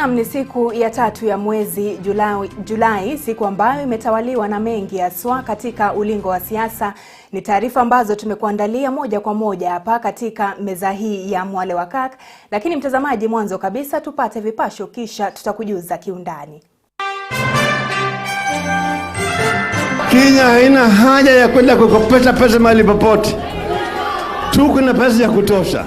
Naam, ni siku ya 3 ya mwezi Julai, siku ambayo imetawaliwa na mengi haswa katika ulingo wa siasa. Ni taarifa ambazo tumekuandalia moja kwa moja hapa katika meza hii ya Mwale wa Kirk. Lakini mtazamaji, mwanzo kabisa tupate vipasho kisha tutakujuza kiundani. Kenya haina haja ya kwenda kukopesha pesa mahali popote. Tuko na pesa ya kutosha.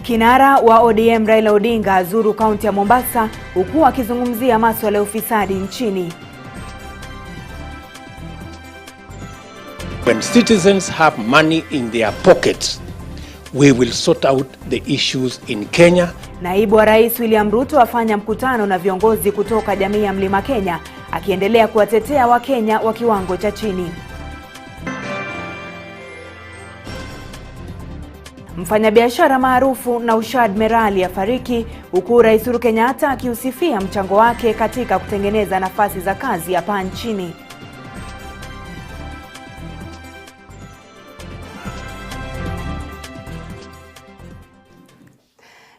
Kinara wa ODM Raila Odinga azuru kaunti ya Mombasa huku akizungumzia masuala ya ufisadi nchini. When citizens have money in their pockets, we will sort out the issues in Kenya. Naibu wa Rais William Ruto afanya mkutano na viongozi kutoka jamii ya Mlima Kenya, akiendelea kuwatetea Wakenya wa kiwango cha chini. Mfanyabiashara maarufu Naushad Merali afariki huku Rais Uhuru Kenyatta akiusifia mchango wake katika kutengeneza nafasi za kazi hapa nchini.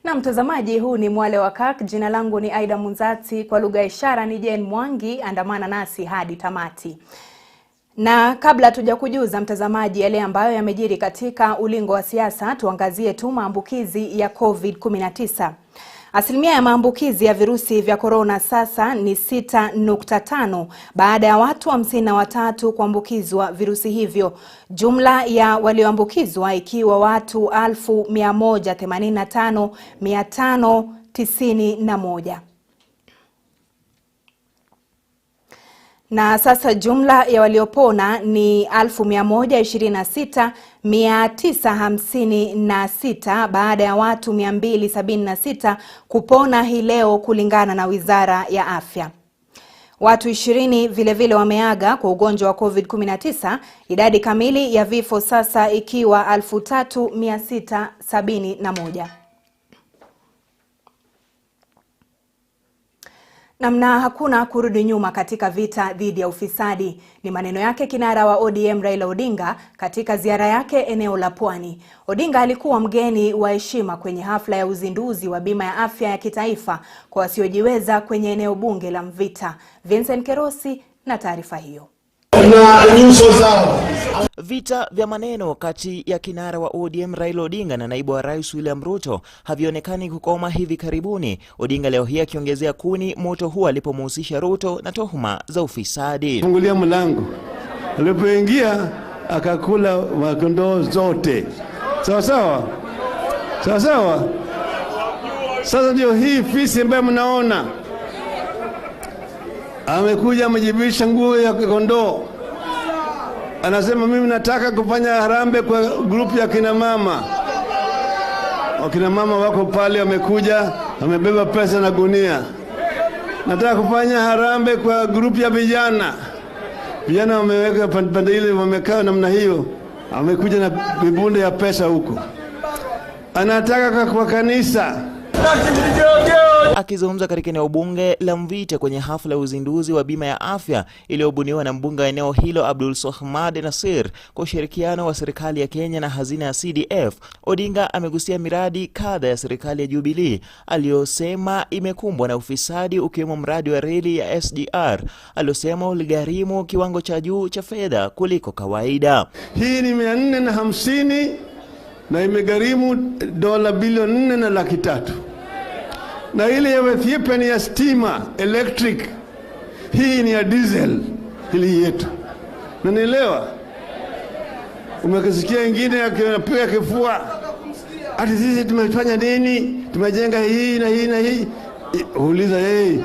Na mtazamaji, huu ni Mwale wa Kirk. Jina langu ni Aidah Munzati, kwa lugha ya ishara ni Jen Mwangi. Andamana nasi hadi tamati. Na kabla tujakujuza mtazamaji yale ambayo yamejiri katika ulingo wa siasa, tuangazie tu maambukizi ya COVID-19. Asilimia ya maambukizi ya virusi vya corona sasa ni 6.5 baada ya watu 53 kuambukizwa virusi hivyo. Jumla ya walioambukizwa ikiwa watu 185,591. Na sasa jumla ya waliopona ni 126,956 baada ya watu 276 kupona hii leo kulingana na Wizara ya Afya. Watu 20 vilevile wameaga kwa ugonjwa wa COVID-19, idadi kamili ya vifo sasa ikiwa 3,671. Namna hakuna kurudi nyuma katika vita dhidi ya ufisadi, ni maneno yake kinara wa ODM Raila Odinga katika ziara yake eneo la Pwani. Odinga alikuwa mgeni wa heshima kwenye hafla ya uzinduzi wa bima ya afya ya kitaifa kwa wasiojiweza kwenye eneo bunge la Mvita. Vincent Kerosi na taarifa hiyo. Vita vya maneno kati ya kinara wa ODM Raila Odinga na naibu wa Rais William Ruto havionekani kukoma hivi karibuni. Odinga leo hii akiongezea kuni moto huo alipomhusisha Ruto na tuhuma za ufisadi. Fungulia mlango. Alipoingia akakula makondoo zote. Sawa sawa? Sawa sawa? Sasa ndio hii fisi ambayo mnaona. Amekuja amejibisha nguo ya kondoo. Anasema mimi nataka kufanya harambee kwa grupu ya kina mama. Wakina mama wako pale wamekuja, wamebeba pesa na gunia. Nataka kufanya harambee kwa grupu ya vijana. Vijana wameweka pande ile, wamekaa namna hiyo. Amekuja na vibunde ya pesa huko. Anataka kwa kanisa. Akizungumza katika eneo bunge la Mvita kwenye hafla ya uzinduzi wa bima ya afya iliyobuniwa na mbunge wa eneo hilo Abdul Swahmad Nasir kwa ushirikiano wa serikali ya Kenya na hazina ya CDF, Odinga amegusia miradi kadha ya serikali ya Jubilee aliyosema imekumbwa na ufisadi, ukiwemo mradi wa reli ya SGR aliyosema uligharimu kiwango cha juu cha fedha kuliko kawaida. Hii ni 450 na imegharimu dola bilioni 4.3. Na ile ya Ethiopia ni ya stima, electric. Hii ni ya diesel, hili yetu. Na nielewa, umekisikia ingine akipiga kifua. Ati sisi tumefanya nini? Tumejenga hii na hii na hii. Uliza yeye,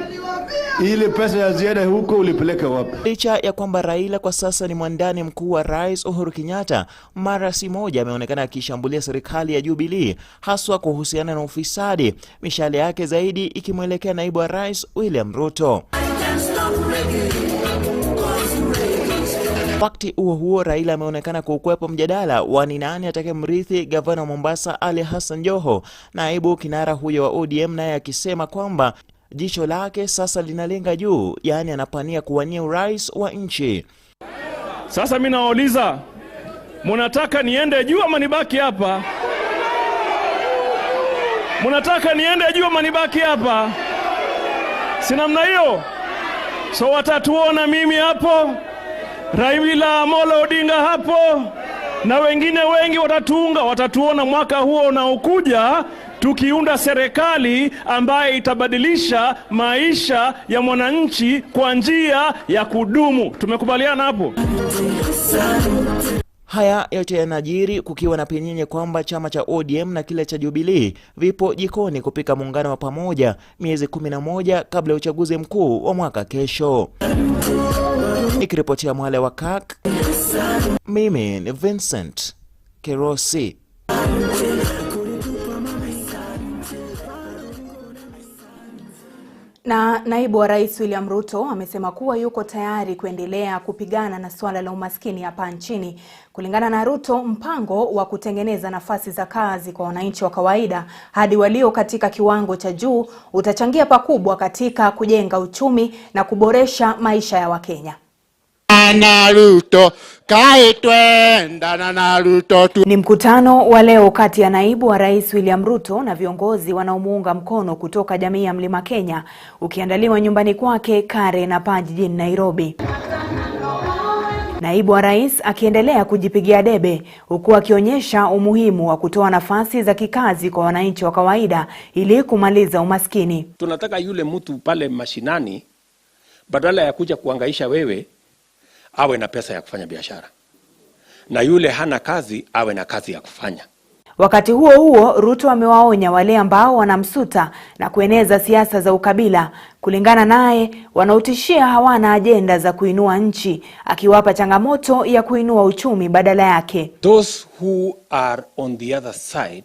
ile pesa ya ziada huko ulipeleka wapi? Licha ya kwamba Raila kwa sasa ni mwandani mkuu wa Rais Uhuru Kenyatta, mara si moja ameonekana akishambulia serikali ya Jubilee haswa kuhusiana na ufisadi, mishale yake zaidi ikimwelekea naibu wa Rais William Ruto. Wakati huo Raila ameonekana kukwepa mjadala wa ni nani atakayemrithi gavana wa Mombasa Ali Hassan Joho. Naibu kinara huyo wa ODM naye akisema kwamba jicho lake sasa linalenga juu, yani anapania kuwania urais wa nchi. Sasa mimi nauliza, mnataka niende juu ama nibaki hapa? Mnataka niende juu ama nibaki hapa? Si namna hiyo? So watatuona mimi hapo, Raila Amolo Odinga hapo, na wengine wengi watatuona mwaka huo unaokuja tukiunda serikali ambaye itabadilisha maisha ya mwananchi kwa njia ya kudumu. Tumekubaliana hapo? Haya yote yanajiri kukiwa na penyenye kwamba chama cha ODM na kile cha Jubilee vipo jikoni kupika muungano wa pamoja miezi 11 kabla ya uchaguzi mkuu wa mwaka kesho. Nikiripotia Mwale wa Kirk, mimi ni Vincent Kerosi. Na naibu wa rais William Ruto amesema kuwa yuko tayari kuendelea kupigana na suala la umaskini hapa nchini. Kulingana na Ruto, mpango wa kutengeneza nafasi za kazi kwa wananchi wa kawaida hadi walio katika kiwango cha juu utachangia pakubwa katika kujenga uchumi na kuboresha maisha ya Wakenya. Ni mkutano wa leo kati ya naibu wa rais William Ruto na viongozi wanaomuunga mkono kutoka jamii ya Mlima Kenya, ukiandaliwa nyumbani kwake Kare na Pa jijini Nairobi. Naibu wa rais akiendelea kujipigia debe huku akionyesha umuhimu wa kutoa nafasi za kikazi kwa wananchi wa kawaida ili kumaliza umaskini. Tunataka yule mtu pale mashinani badala ya kuja kuhangaisha wewe awe na pesa ya kufanya biashara, na yule hana kazi awe na kazi ya kufanya. Wakati huo huo, Ruto amewaonya wale ambao wanamsuta na kueneza siasa za ukabila. Kulingana naye, wanaotishia hawana ajenda za kuinua nchi, akiwapa changamoto ya kuinua uchumi badala yake. Those who are on the other side,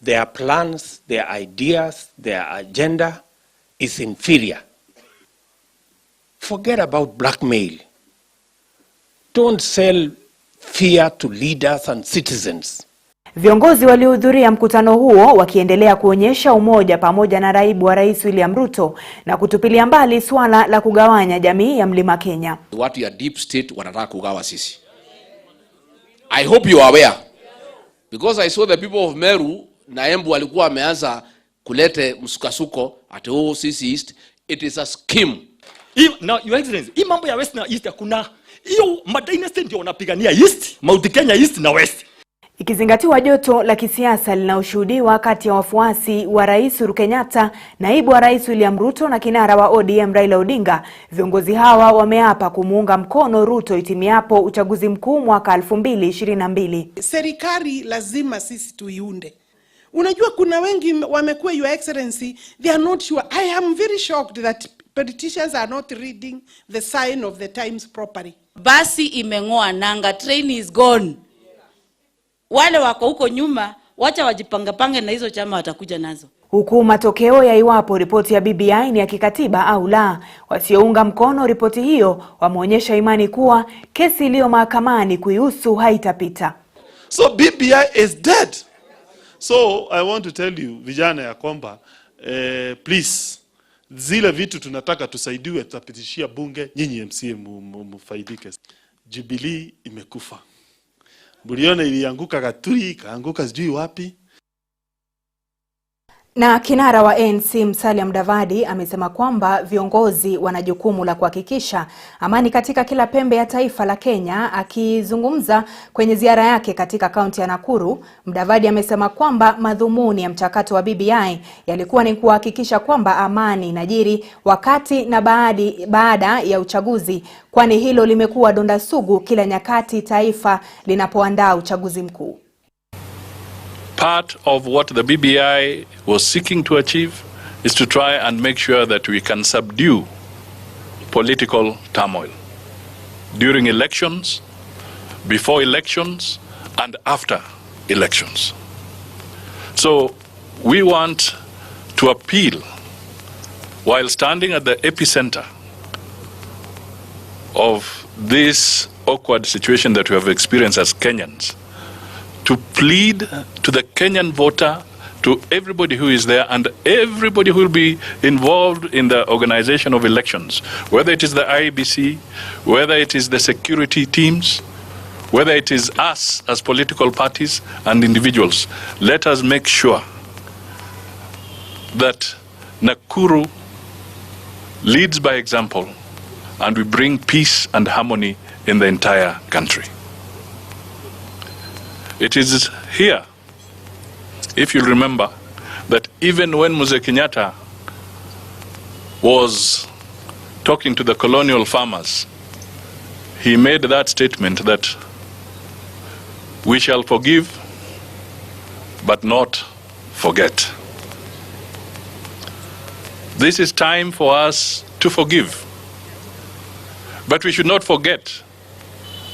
their plans, their ideas, their agenda is inferior. Forget about blackmail. Don't sell fear to leaders and citizens. Viongozi waliohudhuria mkutano huo wakiendelea kuonyesha umoja pamoja na naibu wa rais William Ruto na kutupilia mbali swala la kugawanya jamii ya Mlima Kenya. Watu ya deep state wanataka kugawa sisi. I hope you are aware. Because I saw the people of Meru na Embu walikuwa wameanza kulete msukasuko at sisi East. It is a scheme. Now, Your Excellency, hii mambo ya West na East hakuna. Hiyo madynasty ndio wanapigania East, Mount Kenya East na West. Ikizingatiwa joto la kisiasa linaloshuhudiwa kati ya wafuasi wa Rais Uhuru Kenyatta, naibu wa rais William Ruto na kinara wa ODM Raila Odinga, viongozi hawa wameapa kumuunga mkono Ruto itimiapo uchaguzi mkuu mwaka 2022. Serikali lazima sisi tuiunde. Unajua kuna wengi wamekuwa, Your Excellency, they are not sure. I am very shocked that politicians are not reading the sign of the times properly. Basi imengoa nanga, train is gone. Wale wako huko nyuma, wacha wajipange na hizo chama watakuja nazo. Huku matokeo ya iwapo ripoti ya BBI ni ya kikatiba au la, wasiounga mkono ripoti hiyo wameonyesha imani kuwa kesi iliyo mahakamani kuihusu haitapita. So BBI is dead. So I want to tell you, vijana ya kwamba, please, zile vitu tunataka tusaidiwe, tutapitishia bunge, nyinyi MCA mufaidike. Jubilee imekufa. Buliona ilianguka Gatui, kaanguka sijui wapi. Na kinara wa ANC Musalia Mudavadi amesema kwamba viongozi wana jukumu la kuhakikisha amani katika kila pembe ya taifa la Kenya. Akizungumza kwenye ziara yake katika kaunti ya Nakuru, Mudavadi amesema kwamba madhumuni ya mchakato wa BBI yalikuwa ni kuhakikisha kwamba amani inajiri wakati na baada ya uchaguzi, kwani hilo limekuwa donda sugu kila nyakati taifa linapoandaa uchaguzi mkuu. Part of what the BBI was seeking to achieve is to try and make sure that we can subdue political turmoil during elections, before elections, and after elections. So we want to appeal, while standing at the epicenter of this awkward situation that we have experienced as Kenyans, to plead to the Kenyan voter, to everybody who is there and everybody who will be involved in the organization of elections, whether it is the IEBC, whether it is the security teams, whether it is us as political parties and individuals. Let us make sure that Nakuru leads by example, and we bring peace and harmony in the entire country. It is here, if you remember, that even when Mzee Kenyatta was talking to the colonial farmers, he made that statement that we shall forgive but not forget. This is time for us to forgive, but we should not forget,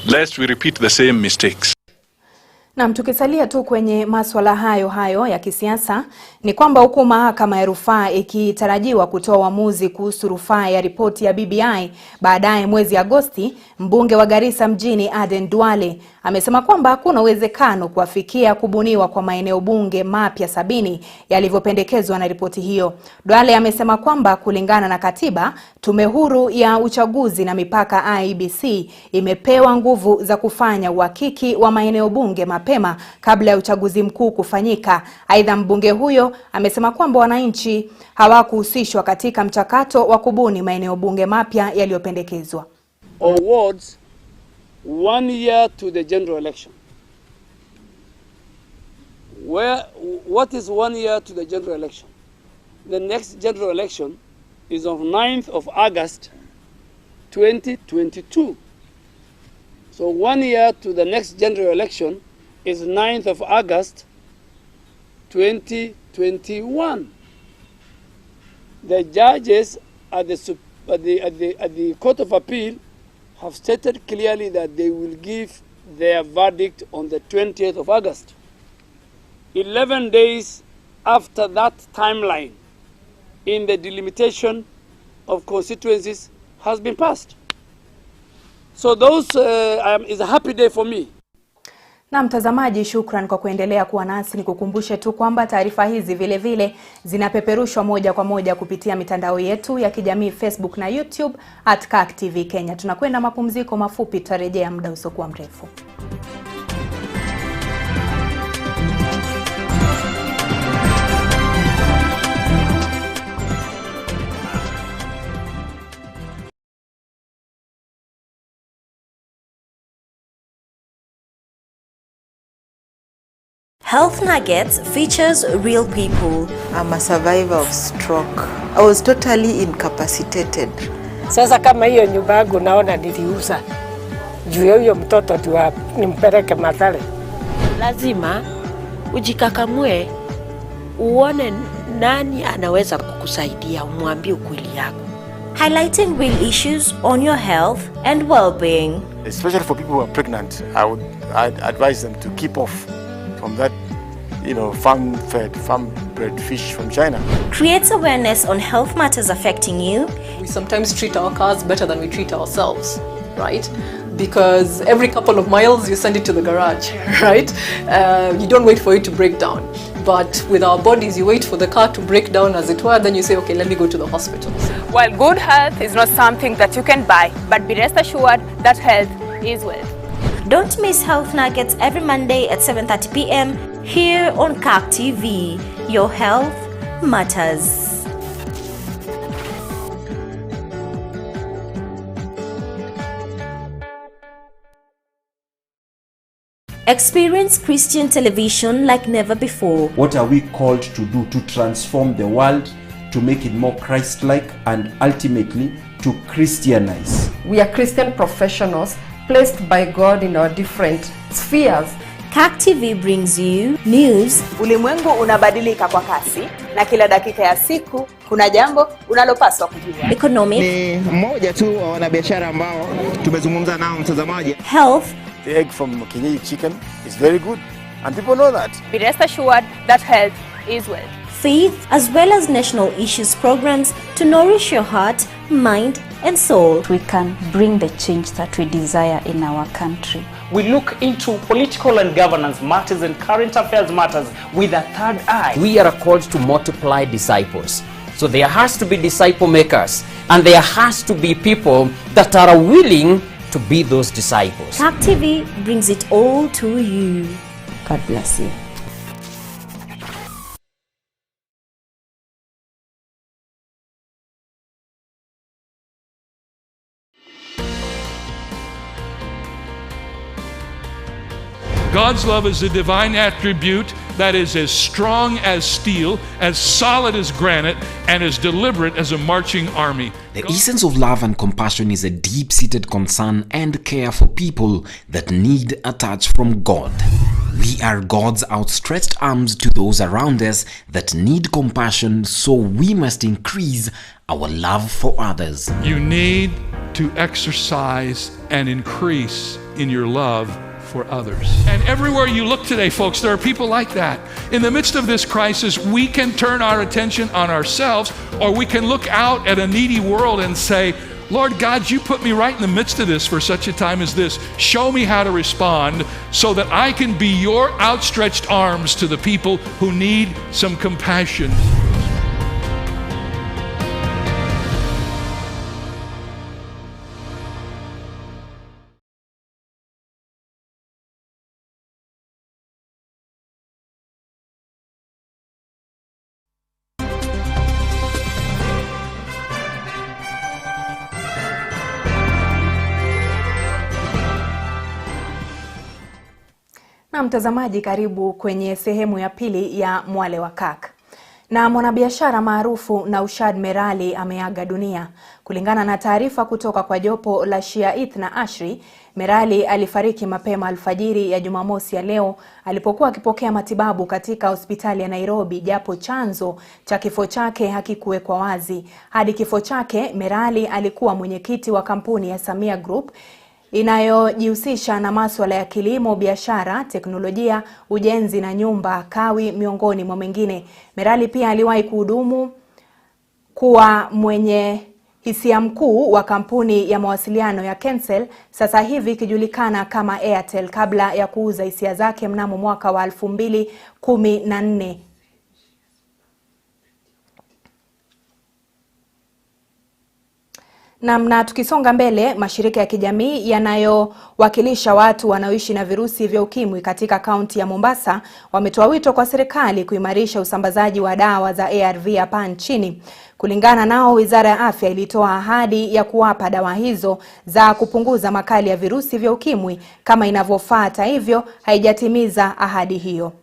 lest we repeat the same mistakes. Na tukisalia tu kwenye masuala hayo ya kisiasa, ni kwamba huku mahakama ya rufaa ikitarajiwa kutoa uamuzi kuhusu rufaa ya ripoti ya BBI baadaye mwezi Agosti, mbunge wa Garissa mjini Mwale amesema kwamba hakuna uwezekano kuafikia kubuniwa kwa maeneo bunge mapya 70 yalivyopendekezwa na ripoti hiyo. Mwale amesema kwamba kulingana na katiba, tume huru ya uchaguzi na mipaka IEBC imepewa nguvu za kufanya uhakiki wa maeneo bunge mapema kabla ya uchaguzi mkuu kufanyika. Aidha, mbunge huyo amesema kwamba wananchi hawakuhusishwa katika mchakato wa kubuni maeneo bunge mapya yaliyopendekezwa. Awards 1 year to the general election. What is 1 year to the general election? The next general election is on 9th of August 2022. So 1 year to the next general election is 9th of August 2021. The judges at the Court of Appeal have stated clearly that they will give their verdict on the 20th of August. 11 days after that timeline in the delimitation of constituencies has been passed. So those is a happy day for me. Na mtazamaji, shukran kwa kuendelea kuwa nasi. Nikukumbushe tu kwamba taarifa hizi vile vile zinapeperushwa moja kwa moja kupitia mitandao yetu ya kijamii Facebook na YouTube @Kirk TV Kenya. Tunakwenda mapumziko mafupi, tutarejea muda usiokuwa mrefu. Health Nuggets features real people. I'm a survivor of stroke. I was totally incapacitated. Sasa kama hiyo nyumba yangu naona niliuza. Juu ya huyo mtoto tu nimpeleke Mathare. Lazima ujikakamue, uone nani anaweza kukusaidia, umwambie ukweli yako. Highlighting real issues on your health and well-being. Especially for people who are pregnant, I'd advise them to keep off from that, farm-fed, farm-bred fish from China. Creates awareness on health matters affecting you. We sometimes treat our cars better than we treat ourselves, right? Because every couple of miles you send it to the garage, right? You don't wait for it to break down. But with our bodies, you wait for the car to break down, as it were, then you say, okay, let me go to the hospital. While good health is not something that you can buy, but be rest assured that health is wealth. Don't miss Health Nuggets every Monday at 7:30 p.m. here on Kirk TV. Your health matters. Experience Christian television like never before. What are we called to do to transform the world, to make it more Christ-like, and ultimately to Christianize? We are Christian professionals placed by God in our different spheres. Kirk TV brings you news. Ulimwengu unabadilika kwa kasi na kila dakika ya siku kuna jambo unalopaswa kujua. Economic. Ni mmoja tu wa wanabiashara ambao tumezungumza nao, mtazamaji. Health. The egg from Kenyan chicken is very good and people know that. Be rest assured that health is wealth. Faith, as well as national issues programs to nourish your heart, mind and soul. We can bring the change that we desire in our country. We look into political and governance matters and current affairs matters with a third eye. We are called to multiply disciples. So there has to be disciple makers, and there has to be people that are willing to be those disciples. Kirk TV brings it all to you. God bless you. God's love is a divine attribute that is as strong as steel, as solid as granite, and as deliberate as a marching army. The essence of love and compassion is a deep-seated concern and care for people that need a touch from God. We are God's outstretched arms to those around us that need compassion, so we must increase our love for others. You need to exercise and increase in your love for others. And everywhere you look today, folks, there are people like that. In the midst of this crisis, we can turn our attention on ourselves, or we can look out at a needy world and say, Lord God, you put me right in the midst of this for such a time as this. Show me how to respond so that I can be your outstretched arms to the people who need some compassion. Na mtazamaji, karibu kwenye sehemu ya pili ya Mwale wa Kirk. Na mwanabiashara maarufu Naushad Merali ameaga dunia. Kulingana na taarifa kutoka kwa jopo la Shiait na Ashri, Merali alifariki mapema alfajiri ya Jumamosi ya leo alipokuwa akipokea matibabu katika hospitali ya Nairobi, japo chanzo cha kifo chake hakikuwekwa wazi. Hadi kifo chake, Merali alikuwa mwenyekiti wa kampuni ya Samia Group inayojihusisha na masuala ya kilimo, biashara, teknolojia, ujenzi na nyumba, kawi miongoni mwa mengine. Merali pia aliwahi kuhudumu kuwa mwenye hisia mkuu wa kampuni ya mawasiliano ya Kensel, sasa hivi ikijulikana kama Airtel, kabla ya kuuza hisia zake mnamo mwaka wa 2014. Na tukisonga mbele, mashirika ya kijamii yanayowakilisha watu wanaoishi na virusi vya ukimwi katika kaunti ya Mombasa wametoa wito kwa serikali kuimarisha usambazaji wa dawa za ARV hapa nchini. Kulingana nao, Wizara ya Afya ilitoa ahadi ya kuwapa dawa hizo za kupunguza makali ya virusi vya ukimwi kama inavyofaa. Hata hivyo, haijatimiza ahadi hiyo.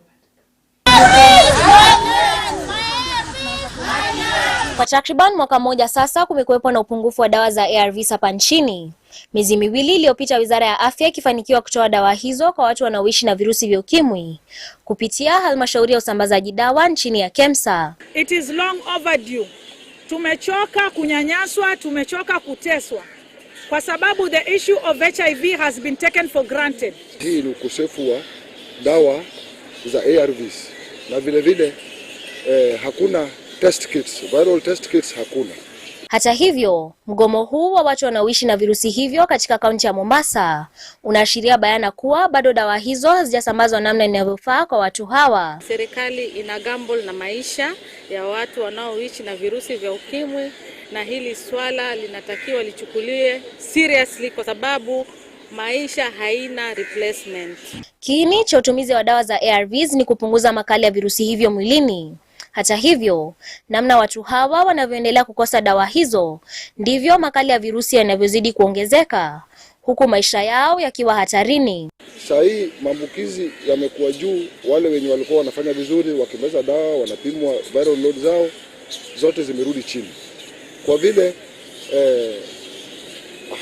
Kwa takriban mwaka mmoja sasa kumekuwepo na upungufu wa dawa za ARVs hapa nchini. Miezi miwili iliyopita, Wizara ya Afya ikifanikiwa kutoa dawa hizo kwa watu wanaoishi na virusi vya ukimwi kupitia halmashauri ya usambazaji dawa nchini ya KEMSA. It is long overdue. Tumechoka kunyanyaswa, tumechoka kuteswa, kwa sababu the issue of HIV has been taken for granted. Hii ni ukosefu wa dawa za ARVs na vile vile hakuna test kits, viral test kits hakuna. Hata hivyo, mgomo huu wa watu wanaoishi na virusi hivyo katika kaunti ya Mombasa unaashiria bayana kuwa bado dawa hizo hazijasambazwa namna inavyofaa kwa watu hawa. Serikali ina gamble na maisha ya watu wanaoishi na virusi vya ukimwi, na hili swala linatakiwa lichukuliwe seriously kwa sababu maisha haina replacement. Kiini cha utumizi wa dawa za ARVs ni kupunguza makali ya virusi hivyo mwilini. Hata hivyo, namna watu hawa wanavyoendelea kukosa dawa hizo, ndivyo makali ya virusi yanavyozidi kuongezeka, huku maisha yao yakiwa hatarini. Sasa hii maambukizi yamekuwa juu. Wale wenye walikuwa wanafanya vizuri wakimeza dawa, wanapimwa viral load zao, zote zimerudi chini. Kwa vile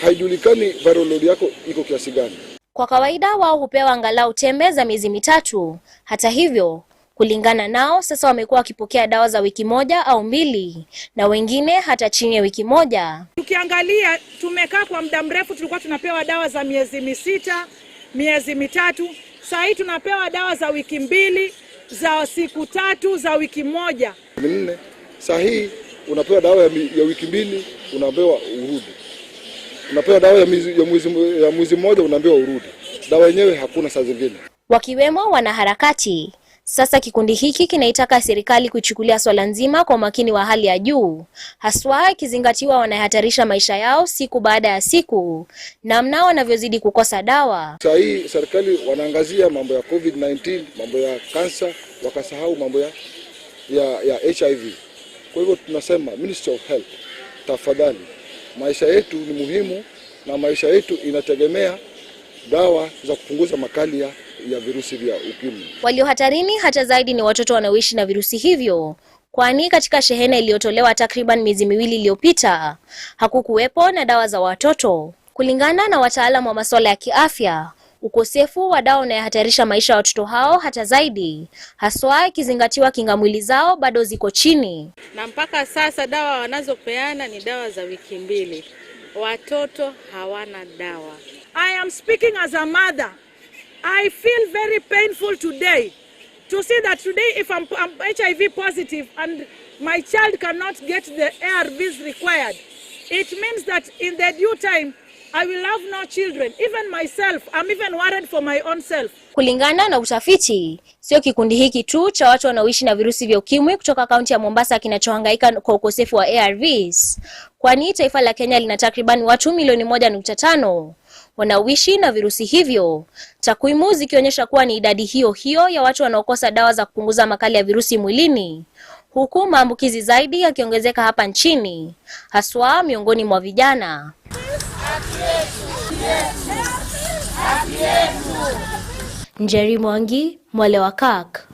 haijulikani viral load yako iko kiasi gani. Kwa kawaida wao hupewa angalau tembe za miezi 3. Hata hivyo, kulingana nao, sasa wamekuwa wakipokea dawa za wiki 1 au 2, na wengine hata chini ya wiki 1. Tukiangalia, tumekaa kwa muda mrefu, tulikuwa tunapewa dawa za miezi 6, miezi 3. Sasa hii tunapewa dawa za wiki 2, za siku 3, za wiki 1. 4. Sasa hii unapewa dawa ya wiki 2, unaambiwa urudi. Unapewa dawa ya mwezi 1, unaambiwa urudi. Dawa yenyewe hakuna saa zingine. Wakiwemo wanaharakati. Sasa kikundi hiki kinaitaka serikali kuchukulia swala nzima kwa makini wa hali ya juu, haswa ikizingatiwa wanahatarisha maisha yao siku baada ya siku, namna wanavyozidi kukosa dawa. Sasa hii serikali wanaangazia mambo ya COVID-19, mambo ya kansa, wakasahau mambo ya HIV. Kwa hivyo tunasema Ministry of Health, tafadhali, maisha yetu ni muhimu na maisha yetu inategemea dawa za kupunguza makali ya virusi vya ukimwi. Walio hatarini hata zaidi ni watoto wanaoishi na virusi hivyo, kwani katika shehena iliyotolewa takriban miezi miwili iliyopita hakukuwepo na dawa za watoto. Kulingana na wataalamu wa masuala ya kiafya, ukosefu wa dawa unayahatarisha maisha ya watoto hao hata zaidi, haswa ikizingatiwa kinga mwili zao bado ziko chini. Na mpaka sasa dawa wanazopeana ni dawa za wiki 2. Watoto hawana dawa. I am speaking as a mother. I feel very painful today to see that today if I'm HIV positive and my child cannot get the ARVs required, it means that in the due time I will have no children. Even myself, I'm even worried for my own self. Kulingana na utafiti, sio kikundi hiki tu cha watu wanaoishi na virusi vya ukimwi kutoka kaunti ya Mombasa kinachohangaika kwa ukosefu wa ARVs, kwani taifa la Kenya lina takriban watu milioni 1.5 wanaoishi na virusi hivyo, takwimu zikionyesha kuwa ni idadi hiyo hiyo ya watu wanaokosa dawa za kupunguza makali ya virusi mwilini, huku maambukizi zaidi yakiongezeka hapa nchini, haswa miongoni mwa vijana. Njeri Mwangi, Mwale wa Kirk.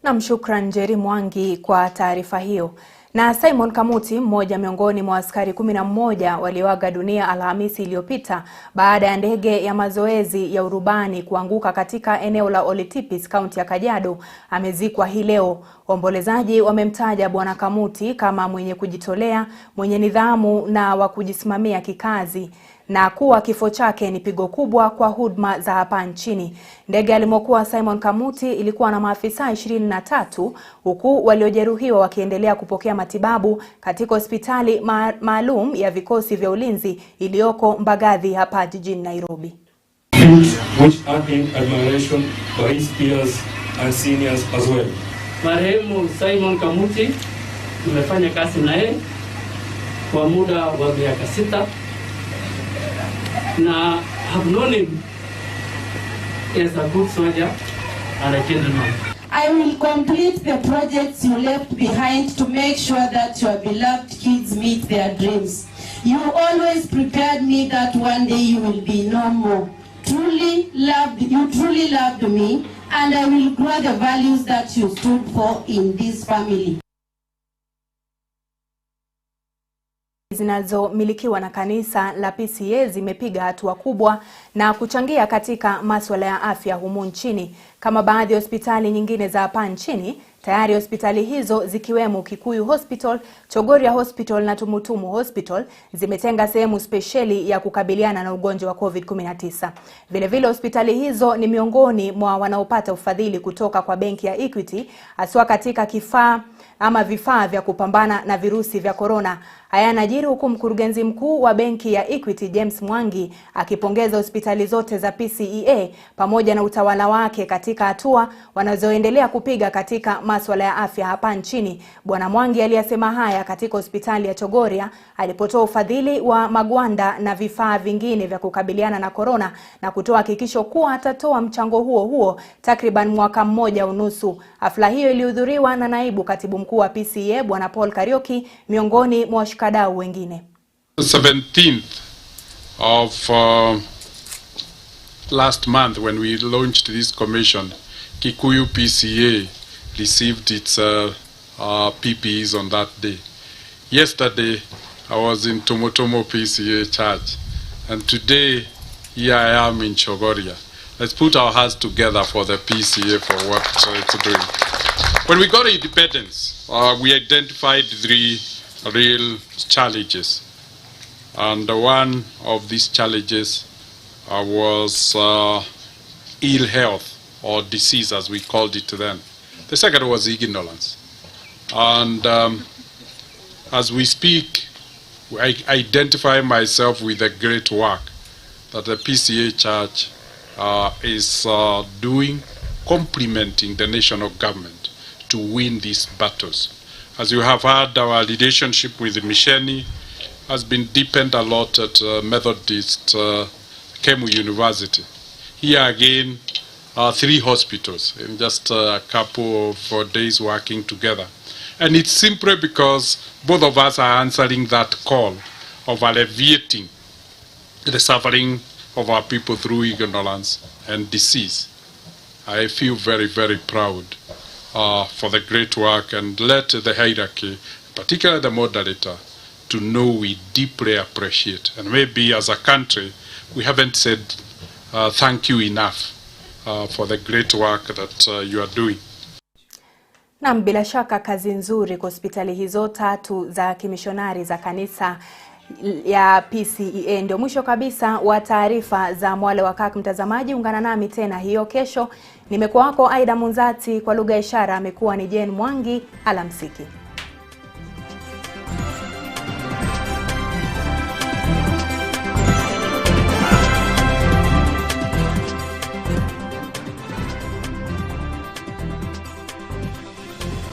Na shukran Njeri Mwangi kwa taarifa hiyo. Na Simon Kamuti, mmoja miongoni mwa askari 11 walioaga dunia Alhamisi iliyopita baada ya ndege ya mazoezi ya urubani kuanguka katika eneo la Olitipis, kaunti ya Kajiado, amezikwa hii leo. Waombolezaji wamemtaja Bwana Kamuti kama mwenye kujitolea, mwenye nidhamu na wa kujisimamia kikazi, na kuwa kifo chake ni pigo kubwa kwa huduma za hapa nchini. Ndege alimokuwa Simon Kamuti ilikuwa na maafisa 23, huku waliojeruhiwa wakiendelea kupokea matibabu katika hospitali maalum ya vikosi vya ulinzi iliyoko Mbagathi hapa jijini Nairobi. Which are in admiration by his peers and seniors as well. Marehemu Simon Kamuti tumefanya kazi naye kwa muda wa miaka 6 na have known him as a good soldier and a gentleman. I will complete the projects you left behind to make sure that your beloved kids meet their dreams. You always prepared me that one day you will be no more. You truly loved me, and I will grow the values that you stood for in this family. Zinazomilikiwa na kanisa la PCA zimepiga hatua kubwa na kuchangia katika masuala ya afya humu nchini. Kama baadhi ya hospitali nyingine za hapa nchini, tayari hospitali hizo zikiwemo Kikuyu Hospital, Chogoria Hospital na Tumutumu Hospital zimetenga sehemu spesheli ya kukabiliana na ugonjwa wa COVID-19. Vilevile hospitali hizo ni miongoni mwa wanaopata ufadhili kutoka kwa benki ya Equity, haswa katika vifaa vya kupambana na virusi vya corona. Haya yanajiri huku mkurugenzi mkuu wa benki ya Equity James Mwangi akipongeza hospitali zote za PCEA pamoja na utawala wake katika hatua wanazoendelea kupiga katika masuala ya afya hapa nchini. Bwana Mwangi aliyasema haya katika hospitali ya Chogoria alipotoa ufadhili wa magwanda na vifaa vingine vya kukabiliana na corona, na kutoa hakikisho kuwa atatoa mchango huo takriban mwaka mmoja unusu. Hafla hiyo ilihudhuriwa na naibu katibu mkuu wa PCEA Bwana Paul Karioki miongoni mwa washikadau wengine. 17th of last month when we launched this commission, Kikuyu PCA received its PPEs on that day. Yesterday I was in Tumutumu PCA church, and today here I am in Chogoria. Let's put our hands together for the PCA for what it's doing. When we got independence, we identified 3 real challenges, and one of these challenges was ill health or disease as we called it then. The second was ignorance, and as we speak I identify myself with the great work that the PCA Church is doing, complementing the national government to win these battles. As you have heard, our relationship with Misheni has been deepened a lot at Methodist Kemu University. Here again, 3 hospitals in just a couple of days working together. And it's simply because both of us are answering that call of alleviating the suffering of our people through ignorance and disease. I feel very, very proud for the great work, and let the hierarchy, particularly the moderator, to know we deeply appreciate. And maybe as a country, we haven't said thank you enough for the great work that you are doing. Na bila shaka kazi nzuri kwa hospitali hizo tatu za kimishonari za kanisa ya PCEA. Ndio mwisho kabisa wa taarifa za Mwale wa Kirk. Mtazamaji, ungana nami tena hiyo kesho. Nimekuwa wako Aidah Munzati, kwa lugha ya ishara amekuwa ni Jane Mwangi. Alamsiki.